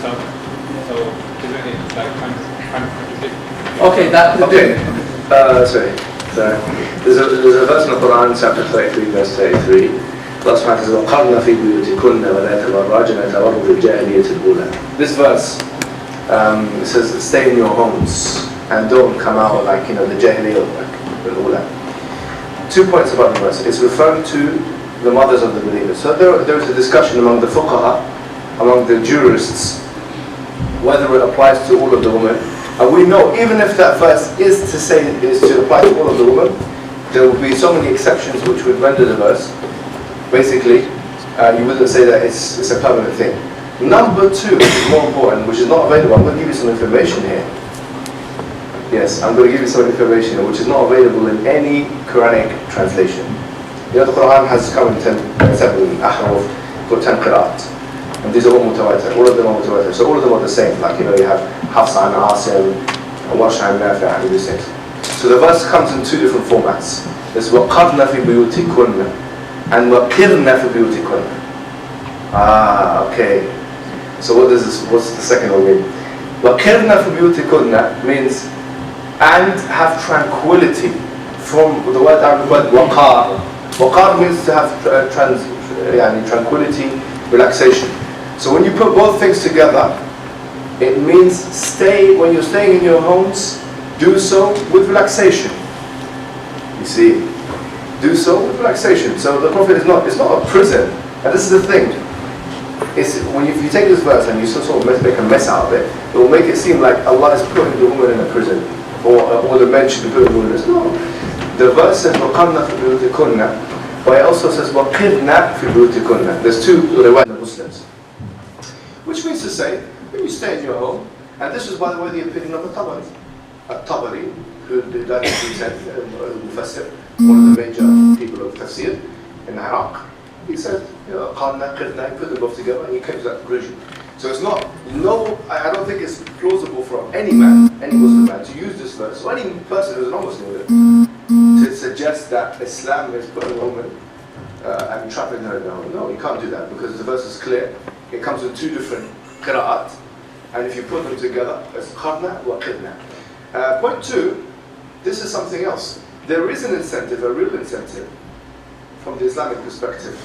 So isn't it like kind of contradict? Okay, sorry. There's a verse in the Quran, chapter 33, verse 33. Allah subhanahu wa ta'ala says, وَقَرْنَ فِي بُيُوتِكُنَّ وَلَا تَبَرَّجْنَ تَبَرُّجَ الْجَاهِلِيَّةِ الْأُولَى. This verse it says, stay in your homes and don't come out like the Jahiliyyah, like the Ula. 2 points about the verse. It's referring to the mothers of the believers. So there is a discussion among the fuqaha, among the jurists, whether it applies to all of the women. And we know, even if that verse is to apply to all of the women, there will be so many exceptions which would render the verse. Basically, you wouldn't say that it's a permanent thing. Number 2 is more important, which is not available. I'm going to give you some information here. Yes, I'm going to give you some information which is not available in any Quranic translation. The Quran has come in 7 ahruf for 10 qira'at. And these are all mutawatir. All of them are mutawatir. So all of them are the same. Like, you have Hafsa and Asim, and Warsh and Nafi' and these things. So the verse comes in 2 different formats. There's وَقَرْنَ فِي بُيُوتِكُنَّ and وَقِرْنَ فِي بُيُوتِكُنَّ. Okay. So what's the second one mean? وَقِرْنَ فِي بُيُوتِكُنَّ means and have tranquility. From the word waqar. Waqar means to have tranquility, relaxation. So when you put both things together, it means when you're staying in your homes, do so with relaxation. You see? Do so with relaxation. So the Prophet it's not a prison. And this is the thing. If you take this verse and you sort of make a mess out of it, it will make it seem like Allah is putting the woman in a prison. Or the men should be put in the wilderness. No. The verse says وَقَرْنَ فِي بُيُوتِكُنَّ, but it also says وَقِرْنَ فِي بُيُوتِكُنَّ. There's 2 riwayat in the Muslims. Which means to say, when you stay in your home, and this is by the way the opinion of Tabari, who died in 310, Mufassir, one of the major people of Tafsir in Iraq. He said, قَرْنَ قِرْنَ, he put them both together and he came to that conclusion. So it's not, I don't think it's plausible for any man, any Muslim man, to use this verse, or any person who's not Muslim, to suggest that Islam is putting a woman and trapping her in the home. No, you can't do that because the verse is clear. It comes in 2 different qira'at, and if you put them together, it's qarna wa qirna. Point 2, this is something else. There is an incentive, a real incentive, from the Islamic perspective,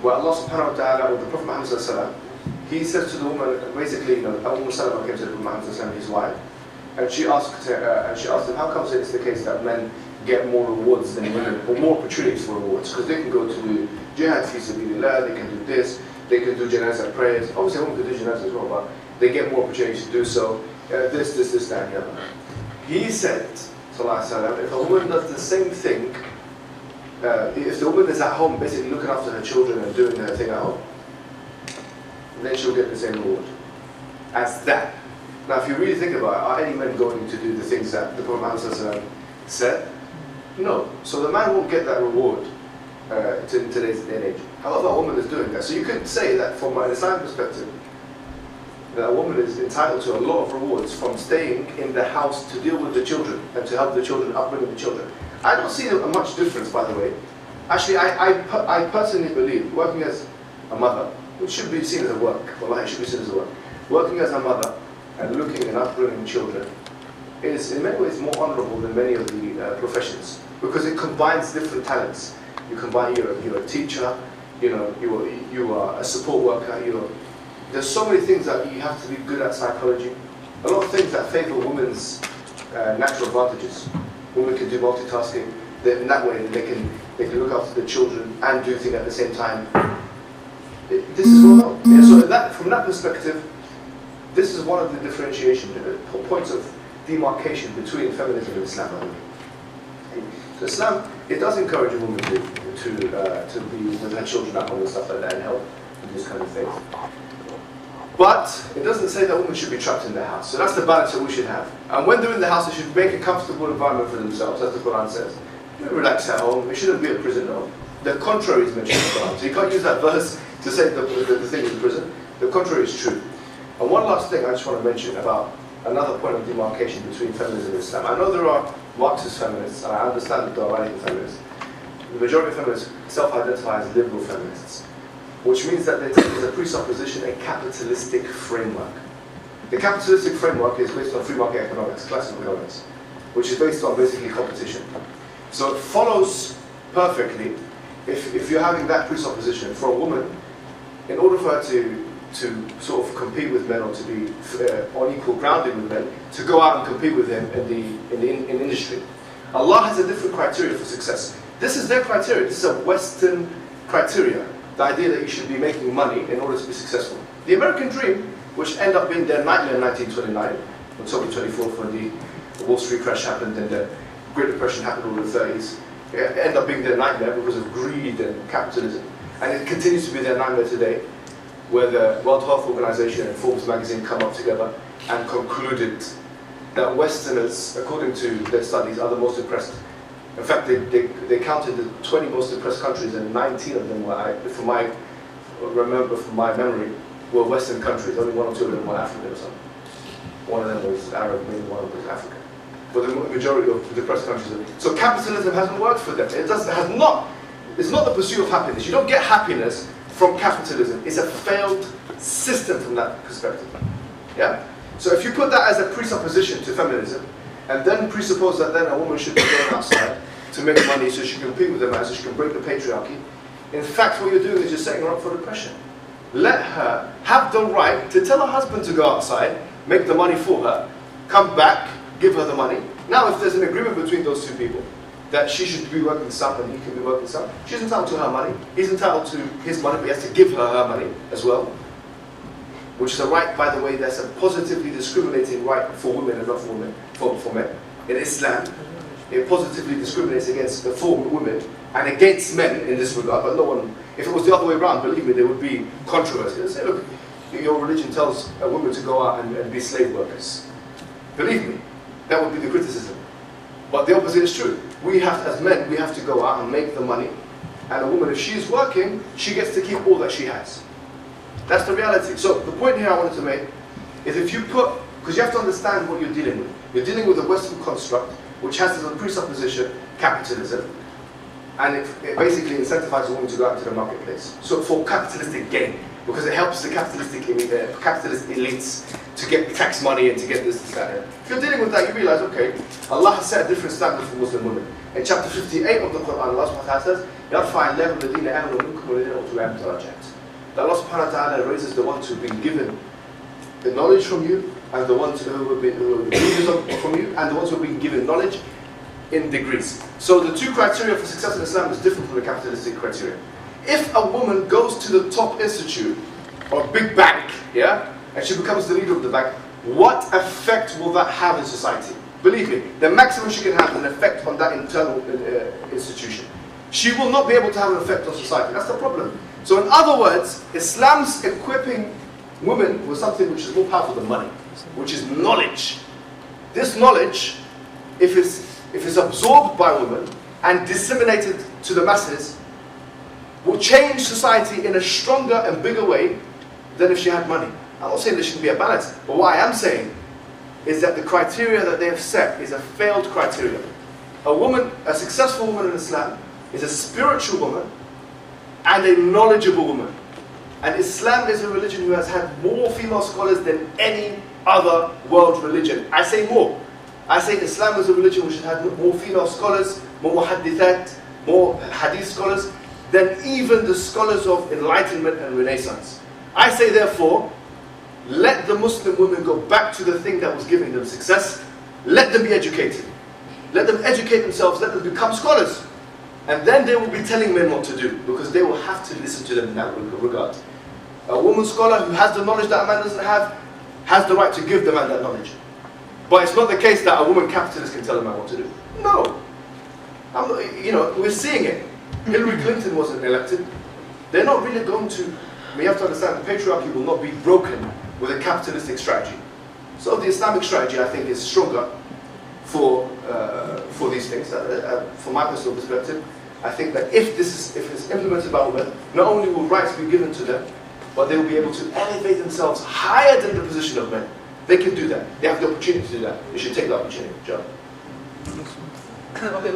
where Allah subhanahu wa ta'ala, or the Prophet Muhammad sallallahu alaihi wasallam, he says to the woman, basically, Abu Salama came to the Prophet Muhammad sallallahu alaihi wasallam, his wife, and she asked him, how comes it's the case that men get more rewards than women, or more opportunities for rewards? Because they can go to jihad fi sabilillah, they can do this, they can do janazah prayers. Obviously, a woman can do janazah as well, but they get more opportunities to do so. This, that, and the other. He said, sallallahu alaihi wasallam, if a woman does the same thing, if the woman is at home, basically looking after her children and doing her thing at home, then she'll get the same reward as that. Now, if you really think about it, are any men going to do the things that the Prophet Muhammad said? No. So the man won't get that reward in today's day and age. However, a woman is doing that. So you could say that from an Islamic perspective, that a woman is entitled to a lot of rewards from staying in the house to deal with the children and to help the children, upbringing the children. I don't see a much difference, by the way. Actually, I personally believe working as a mother, which should be seen as a work, it should be seen as a work. Working as a mother and looking and upbringing children is in many ways more honourable than many of the professions, because it combines different talents. You combine, you're a teacher, you are a support worker, there's so many things that you have to be good at psychology. A lot of things that favour women's natural advantages. Women can do multitasking. In that way, they can look after the children and do things at the same time. This is well known. Yeah, so from that perspective, this is one of the differentiation points of demarcation between feminism and Islam. So Islam, it does encourage a woman to be with her children at home and stuff like that and help with these kind of things. But it doesn't say that women should be trapped in their house. So that's the balance that we should have. And when they're in the house, they should make a comfortable environment for themselves, as the Quran says. Relax at home. It shouldn't be a prison. No. The contrary is mentioned in the Quran. So you can't use that verse to say the thing is a prison. The contrary is true. And one last thing I just want to mention about another point of demarcation between feminism and Islam. I know there are Marxist feminists, and I understand that there are radical feminists. The majority of feminists self-identify as liberal feminists. which means that there is a presupposition, a capitalistic framework. The capitalistic framework is based on free market economics, classical economics, which is based on basically competition. So it follows perfectly, if you're having that presupposition for a woman, in order for her to sort of compete with men, or to be on equal grounding with men, to go out and compete with them in industry. Allah has a different criteria for success. This is their criteria. This is a Western criteria. The idea that you should be making money in order to be successful. The American dream, which ended up being their nightmare in 1929, October 24th, when the Wall Street crash happened and the Great Depression happened over the 30s, it ended up being their nightmare because of greed and capitalism. And it continues to be their nightmare today, where the World Health Organization and Forbes magazine come up together and concluded that Westerners, according to their studies, are the most oppressed. In fact, they counted the 20 most oppressed countries, and 19 of them were, from my memory, were Western countries. Only 1 or 2 of them were African or something. One of them was Arab, maybe one of them was African. But the majority of the depressed countries are. So capitalism hasn't worked for them. It's not the pursuit of happiness. You don't get happiness from capitalism. It's a failed system from that perspective. Yeah? So if you put that as a presupposition to feminism, and then presuppose that then a woman should be going outside to make money so she can compete with the man, so she can break the patriarchy, in fact what you're doing is you're setting her up for depression. Let her have the right to tell her husband to go outside, make the money for her, come back, give her the money. Now if there's an agreement between those two people, that she should be working some and he can be working some, she's entitled to her money, he's entitled to his money, but he has to give her money as well. Which is a right, by the way, that's a positively discriminating right for women and not for women, for men. In Islam, it positively discriminates against for women and against men in this regard, but no one, if it was the other way around, believe me, there would be controversy. They'd say, look, your religion tells a woman to go out and be slave workers. Believe me, that would be the criticism. But the opposite is true. We have, as men, we have to go out and make the money, and a woman, if she's working, she gets to keep all that she has. That's the reality. So the point here I wanted to make is if you put, because you have to understand what you're dealing with. You're dealing with a Western construct which has as a presupposition capitalism, and it basically incentivizes women to go out into the marketplace. So for capitalistic gain, because it helps the capitalist elites to get tax money and to get this, that. If you're dealing with that, you realize, okay, Allah has set a different standard for Muslim women. In chapter 58 of the Quran, Allah subhanahu wa ta'ala says, يَرْفَعَ اللَّهُ الَّذِينَ آمَنُوا مِنكُمْ وَالَّذِينَ أُوتُوا الْعِلْمَ دَرَجَاتٍ. That Allah subhanahu wa ta'ala raises the ones who've been given the knowledge from you, and the ones who have been from you, and the ones who have been given knowledge in degrees. So the two criteria for success in Islam is different from the capitalistic criteria. If a woman goes to the top institute or a big bank, yeah, and she becomes the leader of the bank, what effect will that have in society? Believe me, the maximum she can have is an effect on that internal institution. She will not be able to have an effect on society. That's the problem. So in other words, Islam's equipping women with something which is more powerful than money, which is knowledge. This knowledge, if it's absorbed by women and disseminated to the masses, will change society in a stronger and bigger way than if she had money. I'm not saying there shouldn't be a balance, but what I am saying is that the criteria that they have set is a failed criteria. A woman, a successful woman in Islam, is a spiritual woman and a knowledgeable woman. And Islam is a religion who has had more female scholars than any other world religion. I say more. I say Islam is a religion which has had more female scholars, more muhaddithat, more hadith scholars, than even the scholars of Enlightenment and Renaissance. I say therefore, let the Muslim women go back to the thing that was giving them success. Let them be educated. Let them educate themselves, let them become scholars. And then they will be telling men what to do, because they will have to listen to them in that regard. A woman scholar who has the knowledge that a man doesn't have, has the right to give the man that knowledge. But it's not the case that a woman capitalist can tell a man what to do. No. We're seeing it. Hillary Clinton wasn't elected. They're not really going to, you have to understand, the patriarchy will not be broken with a capitalistic strategy. So the Islamic strategy, I think, is stronger for these things. From my personal perspective, I think that if it's implemented by women, not only will rights be given to them, but they will be able to elevate themselves higher than the position of men. They can do that. They have the opportunity to do that. They should take the opportunity. John.